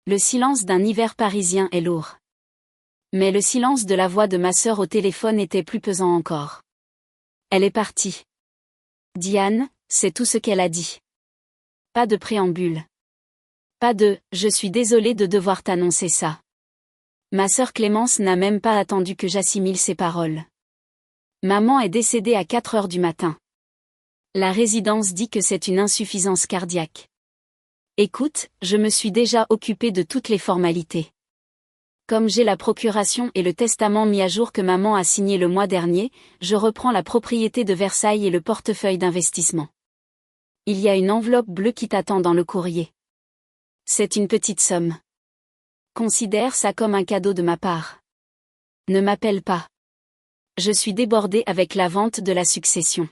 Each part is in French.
Le silence d'un hiver parisien est lourd. Mais le silence de la voix de ma sœur au téléphone était plus pesant encore. Elle est partie. Diane, c'est tout ce qu'elle a dit. Pas de préambule. Pas de « je suis désolée de devoir t'annoncer ça ». Ma sœur Clémence n'a même pas attendu que j'assimile ses paroles. Maman est décédée à 4 heures du matin. La résidence dit que c'est une insuffisance cardiaque. Écoute, je me suis déjà occupée de toutes les formalités. Comme j'ai la procuration et le testament mis à jour que maman a signé le mois dernier, je reprends la propriété de Versailles et le portefeuille d'investissement. Il y a une enveloppe bleue qui t'attend dans le courrier. C'est une petite somme. Considère ça comme un cadeau de ma part. Ne m'appelle pas. Je suis débordée avec la vente de la succession.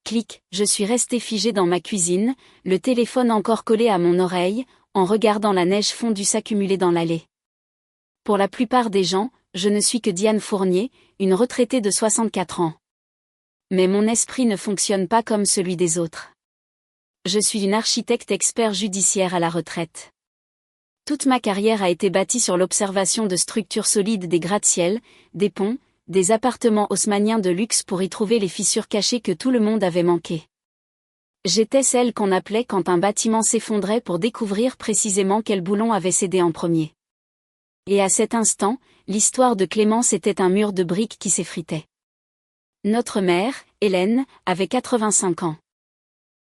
Clic, je suis restée figée dans ma cuisine, le téléphone encore collé à mon oreille, en regardant la neige fondue s'accumuler dans l'allée. Pour la plupart des gens, je ne suis que Diane Fournier, une retraitée de 64 ans. Mais mon esprit ne fonctionne pas comme celui des autres. Je suis une architecte expert judiciaire à la retraite. Toute ma carrière a été bâtie sur l'observation de structures solides des gratte-ciel, des ponts, des appartements haussmanniens de luxe pour y trouver les fissures cachées que tout le monde avait manquées. J'étais celle qu'on appelait quand un bâtiment s'effondrait pour découvrir précisément quel boulon avait cédé en premier. Et à cet instant, l'histoire de Clémence était un mur de briques qui s'effritait. Notre mère, Hélène, avait 85 ans.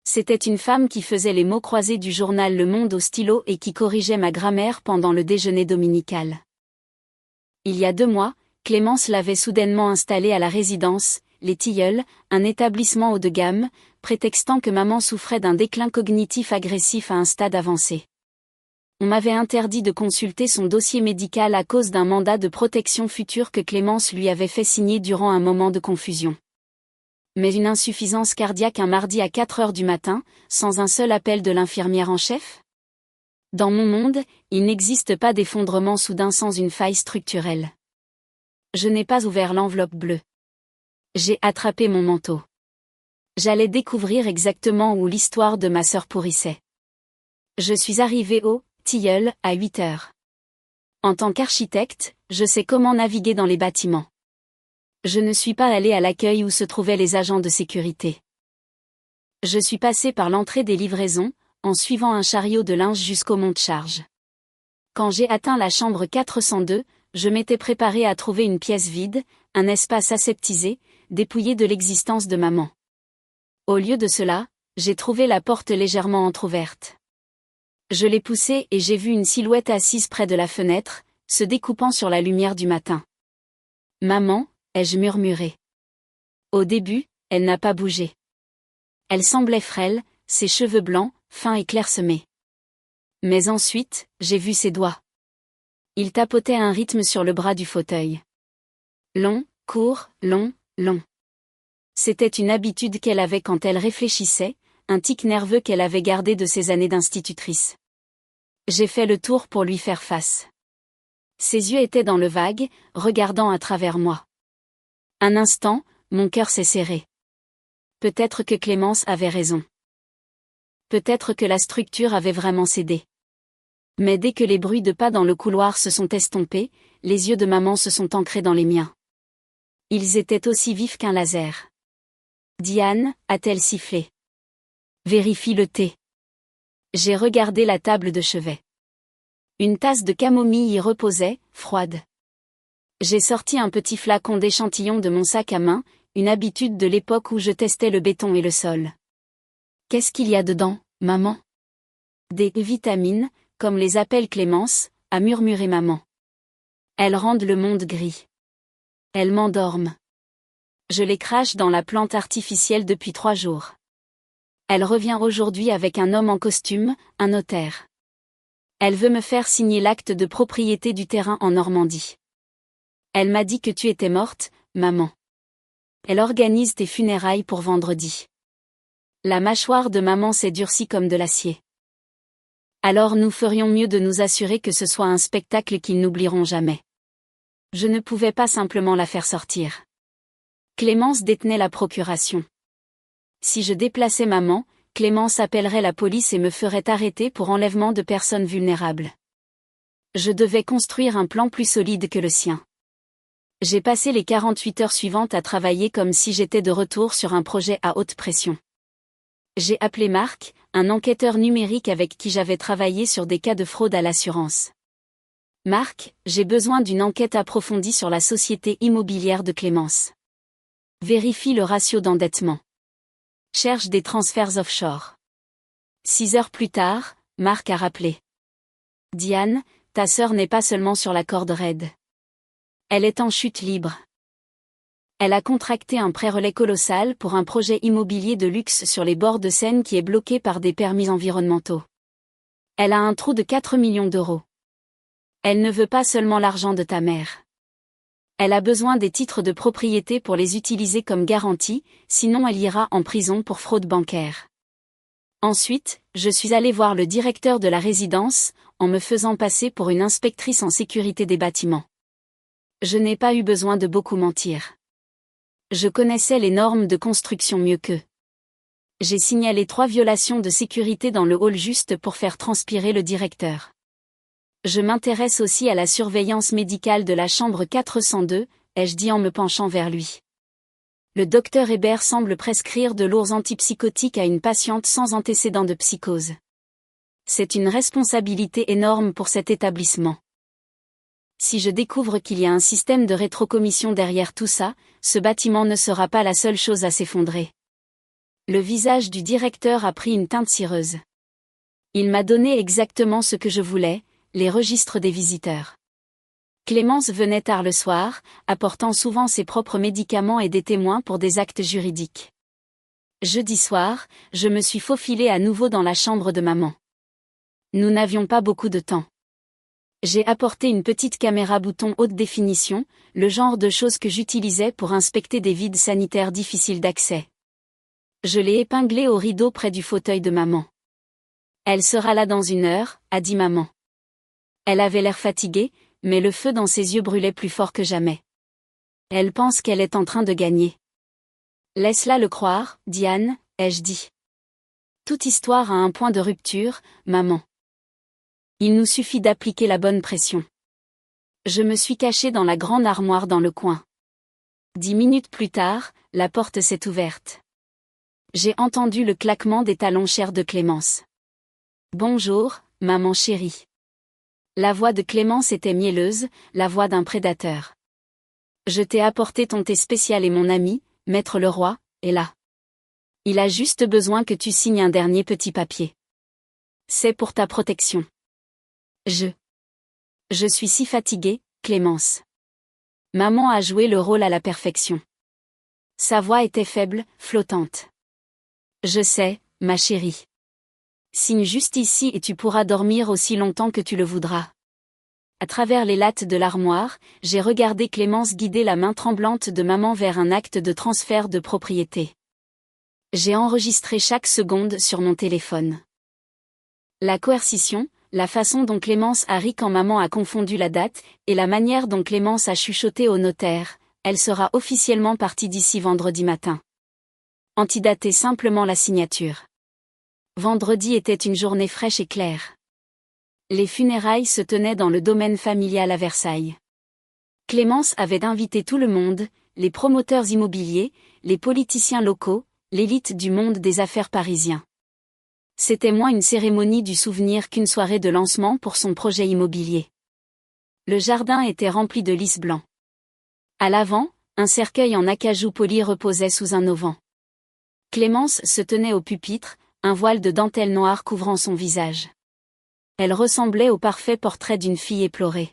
C'était une femme qui faisait les mots croisés du journal Le Monde au stylo et qui corrigeait ma grammaire pendant le déjeuner dominical. Il y a 2 mois, Clémence l'avait soudainement installée à la résidence, Les Tilleuls, un établissement haut de gamme, prétextant que maman souffrait d'un déclin cognitif agressif à un stade avancé. On m'avait interdit de consulter son dossier médical à cause d'un mandat de protection future que Clémence lui avait fait signer durant un moment de confusion. Mais une insuffisance cardiaque un mardi à 4 heures du matin, sans un seul appel de l'infirmière en chef? Dans mon monde, il n'existe pas d'effondrement soudain sans une faille structurelle. Je n'ai pas ouvert l'enveloppe bleue. J'ai attrapé mon manteau. J'allais découvrir exactement où l'histoire de ma sœur pourrissait. Je suis arrivée au Tilleul à 8 heures. En tant qu'architecte, je sais comment naviguer dans les bâtiments. Je ne suis pas allée à l'accueil où se trouvaient les agents de sécurité. Je suis passée par l'entrée des livraisons, en suivant un chariot de linge jusqu'au monte-charge. Quand j'ai atteint la chambre 402, je m'étais préparée à trouver une pièce vide, un espace aseptisé, dépouillé de l'existence de maman. Au lieu de cela, j'ai trouvé la porte légèrement entr'ouverte. Je l'ai poussée et j'ai vu une silhouette assise près de la fenêtre, se découpant sur la lumière du matin. « Maman », ai-je murmuré. Au début, elle n'a pas bougé. Elle semblait frêle, ses cheveux blancs, fins et clairsemés. Mais ensuite, j'ai vu ses doigts. Ils tapotaient un rythme sur le bras du fauteuil. Long, court, long, long. C'était une habitude qu'elle avait quand elle réfléchissait, un tic nerveux qu'elle avait gardé de ses années d'institutrice. J'ai fait le tour pour lui faire face. Ses yeux étaient dans le vague, regardant à travers moi. Un instant, mon cœur s'est serré. Peut-être que Clémence avait raison. Peut-être que la structure avait vraiment cédé. Mais dès que les bruits de pas dans le couloir se sont estompés, les yeux de maman se sont ancrés dans les miens. Ils étaient aussi vifs qu'un laser. Diane, a-t-elle sifflé? Vérifie le thé. J'ai regardé la table de chevet. Une tasse de camomille y reposait, froide. J'ai sorti un petit flacon d'échantillon de mon sac à main, une habitude de l'époque où je testais le béton et le sol. Qu'est-ce qu'il y a dedans, maman? Des vitamines, comme les appelle Clémence, a murmuré maman. Elles rendent le monde gris. Elles m'endorment. Je les crache dans la plante artificielle depuis 3 jours. Elle revient aujourd'hui avec un homme en costume, un notaire. Elle veut me faire signer l'acte de propriété du terrain en Normandie. Elle m'a dit que tu étais morte, maman. Elle organise tes funérailles pour vendredi. La mâchoire de maman s'est durcie comme de l'acier. Alors nous ferions mieux de nous assurer que ce soit un spectacle qu'ils n'oublieront jamais. Je ne pouvais pas simplement la faire sortir. Clémence détenait la procuration. Si je déplaçais maman, Clémence appellerait la police et me ferait arrêter pour enlèvement de personnes vulnérables. Je devais construire un plan plus solide que le sien. J'ai passé les 48 heures suivantes à travailler comme si j'étais de retour sur un projet à haute pression. J'ai appelé Marc, un enquêteur numérique avec qui j'avais travaillé sur des cas de fraude à l'assurance. Marc, j'ai besoin d'une enquête approfondie sur la société immobilière de Clémence. Vérifie le ratio d'endettement. Cherche des transferts offshore. 6 heures plus tard, Marc a rappelé. Diane, ta sœur n'est pas seulement sur la corde raide. Elle est en chute libre. Elle a contracté un prêt-relais colossal pour un projet immobilier de luxe sur les bords de Seine qui est bloqué par des permis environnementaux. Elle a un trou de 4 millions d'euros. Elle ne veut pas seulement l'argent de ta mère. Elle a besoin des titres de propriété pour les utiliser comme garantie, sinon elle ira en prison pour fraude bancaire. Ensuite, je suis allée voir le directeur de la résidence, en me faisant passer pour une inspectrice en sécurité des bâtiments. Je n'ai pas eu besoin de beaucoup mentir. Je connaissais les normes de construction mieux qu'eux. J'ai signalé 3 violations de sécurité dans le hall juste pour faire transpirer le directeur. Je m'intéresse aussi à la surveillance médicale de la chambre 402, ai-je dit en me penchant vers lui. Le docteur Hébert semble prescrire de lourds antipsychotiques à une patiente sans antécédent de psychose. C'est une responsabilité énorme pour cet établissement. Si je découvre qu'il y a un système de rétrocommission derrière tout ça, ce bâtiment ne sera pas la seule chose à s'effondrer. Le visage du directeur a pris une teinte cireuse. Il m'a donné exactement ce que je voulais, les registres des visiteurs. Clémence venait tard le soir, apportant souvent ses propres médicaments et des témoins pour des actes juridiques. Jeudi soir, je me suis faufilée à nouveau dans la chambre de maman. Nous n'avions pas beaucoup de temps. J'ai apporté une petite caméra bouton haute définition, le genre de chose que j'utilisais pour inspecter des vides sanitaires difficiles d'accès. Je l'ai épinglée au rideau près du fauteuil de maman. Elle sera là dans 1 heure, a dit maman. Elle avait l'air fatiguée, mais le feu dans ses yeux brûlait plus fort que jamais. Elle pense qu'elle est en train de gagner. Laisse-la le croire, Diane, ai-je dit. Toute histoire a un point de rupture, maman. Il nous suffit d'appliquer la bonne pression. Je me suis cachée dans la grande armoire dans le coin. 10 minutes plus tard, la porte s'est ouverte. J'ai entendu le claquement des talons chers de Clémence. Bonjour, maman chérie. La voix de Clémence était mielleuse, la voix d'un prédateur. Je t'ai apporté ton thé spécial et mon ami, Maître Leroy, est là. Il a juste besoin que tu signes un dernier petit papier. C'est pour ta protection. Je suis si fatiguée, Clémence. Maman a joué le rôle à la perfection. Sa voix était faible, flottante. Je sais, ma chérie. Signe juste ici et tu pourras dormir aussi longtemps que tu le voudras. À travers les lattes de l'armoire, j'ai regardé Clémence guider la main tremblante de maman vers un acte de transfert de propriété. J'ai enregistré chaque seconde sur mon téléphone. La coercition, la façon dont Clémence a ri quand maman a confondu la date, et la manière dont Clémence a chuchoté au notaire, elle sera officiellement partie d'ici vendredi matin. Antidater simplement la signature. Vendredi était une journée fraîche et claire. Les funérailles se tenaient dans le domaine familial à Versailles. Clémence avait invité tout le monde, les promoteurs immobiliers, les politiciens locaux, l'élite du monde des affaires parisien. C'était moins une cérémonie du souvenir qu'une soirée de lancement pour son projet immobilier. Le jardin était rempli de lys blancs. À l'avant, un cercueil en acajou poli reposait sous un auvent. Clémence se tenait au pupitre, un voile de dentelle noire couvrant son visage. Elle ressemblait au parfait portrait d'une fille éplorée.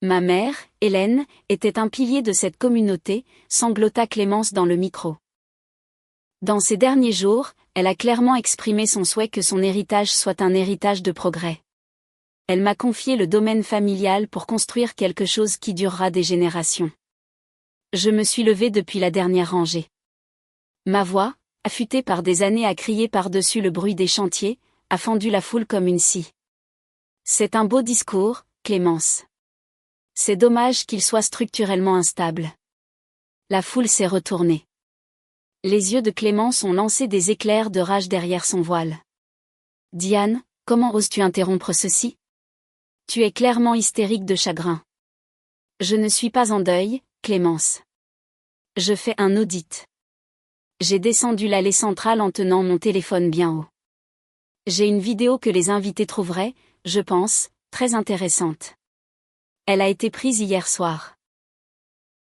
Ma mère, Hélène, était un pilier de cette communauté, sanglota Clémence dans le micro. Dans ces derniers jours, elle a clairement exprimé son souhait que son héritage soit un héritage de progrès. Elle m'a confié le domaine familial pour construire quelque chose qui durera des générations. Je me suis levée depuis la dernière rangée. Ma voix, affûtée par des années à crier par-dessus le bruit des chantiers, a fendu la foule comme une scie. C'est un beau discours, Clémence. C'est dommage qu'il soit structurellement instable. La foule s'est retournée. Les yeux de Clémence ont lancé des éclairs de rage derrière son voile. Diane, comment oses-tu interrompre ceci? Tu es clairement hystérique de chagrin. Je ne suis pas en deuil, Clémence. Je fais un audit. J'ai descendu l'allée centrale en tenant mon téléphone bien haut. J'ai une vidéo que les invités trouveraient, je pense, très intéressante. Elle a été prise hier soir.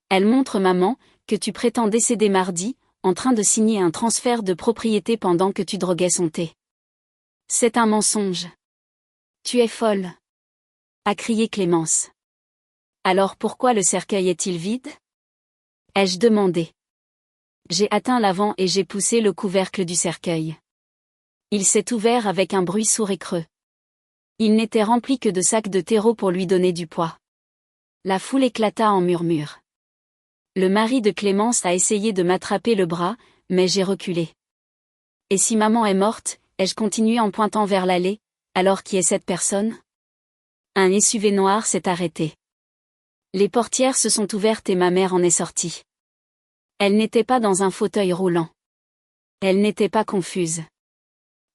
Elle montre maman, que tu prétends décéder mardi, en train de signer un transfert de propriété pendant que tu droguais son thé. C'est un mensonge. Tu es folle. A crié Clémence. Alors pourquoi le cercueil est-il vide? Ai-je demandé. J'ai atteint l'avant et j'ai poussé le couvercle du cercueil. Il s'est ouvert avec un bruit sourd et creux. Il n'était rempli que de sacs de terreau pour lui donner du poids. La foule éclata en murmures. Le mari de Clémence a essayé de m'attraper le bras, mais j'ai reculé. Et si maman est morte, ai-je continué en pointant vers l'allée, alors qui est cette personne? Un SUV noir s'est arrêté. Les portières se sont ouvertes et ma mère en est sortie. Elle n'était pas dans un fauteuil roulant. Elle n'était pas confuse.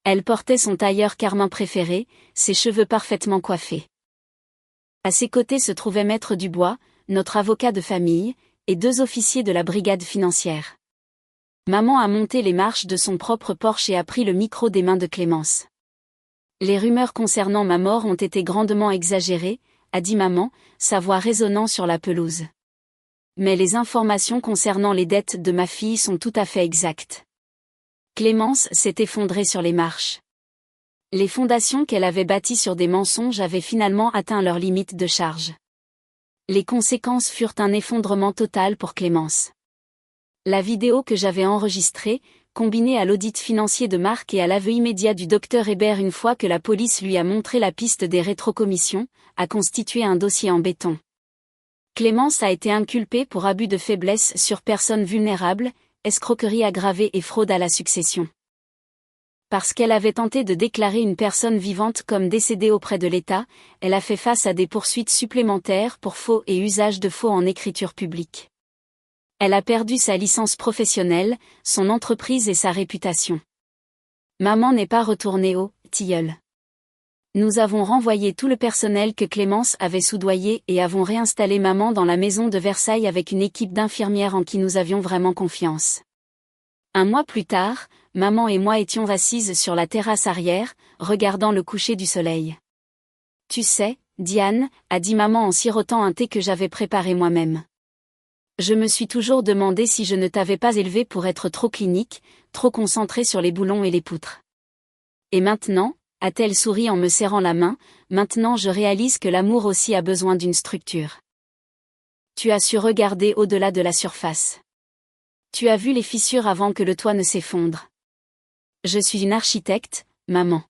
Elle portait son tailleur carmin préféré, ses cheveux parfaitement coiffés. À ses côtés se trouvait Maître Dubois, notre avocat de famille, et 2 officiers de la brigade financière. Maman a monté les marches de son propre Porsche et a pris le micro des mains de Clémence. Les rumeurs concernant ma mort ont été grandement exagérées, a dit maman, sa voix résonnant sur la pelouse. Mais les informations concernant les dettes de ma fille sont tout à fait exactes. Clémence s'est effondrée sur les marches. Les fondations qu'elle avait bâties sur des mensonges avaient finalement atteint leur limite de charge. Les conséquences furent un effondrement total pour Clémence. La vidéo que j'avais enregistrée, combinée à l'audit financier de Marc et à l'aveu immédiat du docteur Hébert une fois que la police lui a montré la piste des rétrocommissions, a constitué un dossier en béton. Clémence a été inculpée pour abus de faiblesse sur personnes vulnérables, escroquerie aggravée et fraude à la succession. Parce qu'elle avait tenté de déclarer une personne vivante comme décédée auprès de l'État, elle a fait face à des poursuites supplémentaires pour faux et usage de faux en écriture publique. Elle a perdu sa licence professionnelle, son entreprise et sa réputation. Maman n'est pas retournée au tilleul. Nous avons renvoyé tout le personnel que Clémence avait soudoyé et avons réinstallé maman dans la maison de Versailles avec une équipe d'infirmières en qui nous avions vraiment confiance. Un mois plus tard, maman et moi étions assises sur la terrasse arrière, regardant le coucher du soleil. Tu sais, Diane, a dit maman en sirotant un thé que j'avais préparé moi-même. Je me suis toujours demandé si je ne t'avais pas élevée pour être trop clinique, trop concentrée sur les boulons et les poutres. Et maintenant, a-t-elle souri en me serrant la main, maintenant je réalise que l'amour aussi a besoin d'une structure. Tu as su regarder au-delà de la surface. Tu as vu les fissures avant que le toit ne s'effondre. Je suis une architecte, maman.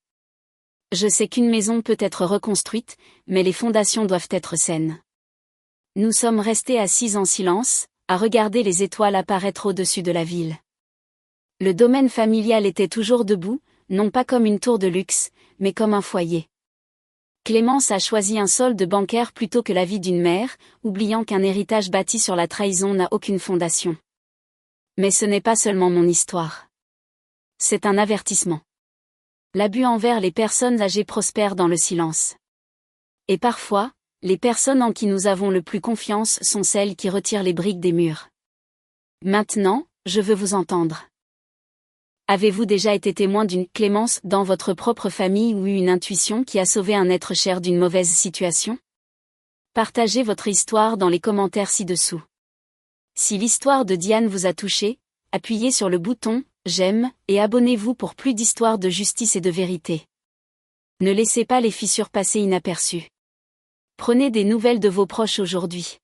Je sais qu'une maison peut être reconstruite, mais les fondations doivent être saines. Nous sommes restés assis en silence, à regarder les étoiles apparaître au-dessus de la ville. Le domaine familial était toujours debout, non pas comme une tour de luxe, mais comme un foyer. Clémence a choisi un solde bancaire plutôt que la vie d'une mère, oubliant qu'un héritage bâti sur la trahison n'a aucune fondation. Mais ce n'est pas seulement mon histoire. C'est un avertissement. L'abus envers les personnes âgées prospère dans le silence. Et parfois, les personnes en qui nous avons le plus confiance sont celles qui retirent les briques des murs. Maintenant, je veux vous entendre. Avez-vous déjà été témoin d'une Clémence dans votre propre famille ou eu une intuition qui a sauvé un être cher d'une mauvaise situation? Partagez votre histoire dans les commentaires ci-dessous. Si l'histoire de Diane vous a touché, appuyez sur le bouton « J'aime » et abonnez-vous pour plus d'histoires de justice et de vérité. Ne laissez pas les fissures passer inaperçues. Prenez des nouvelles de vos proches aujourd'hui.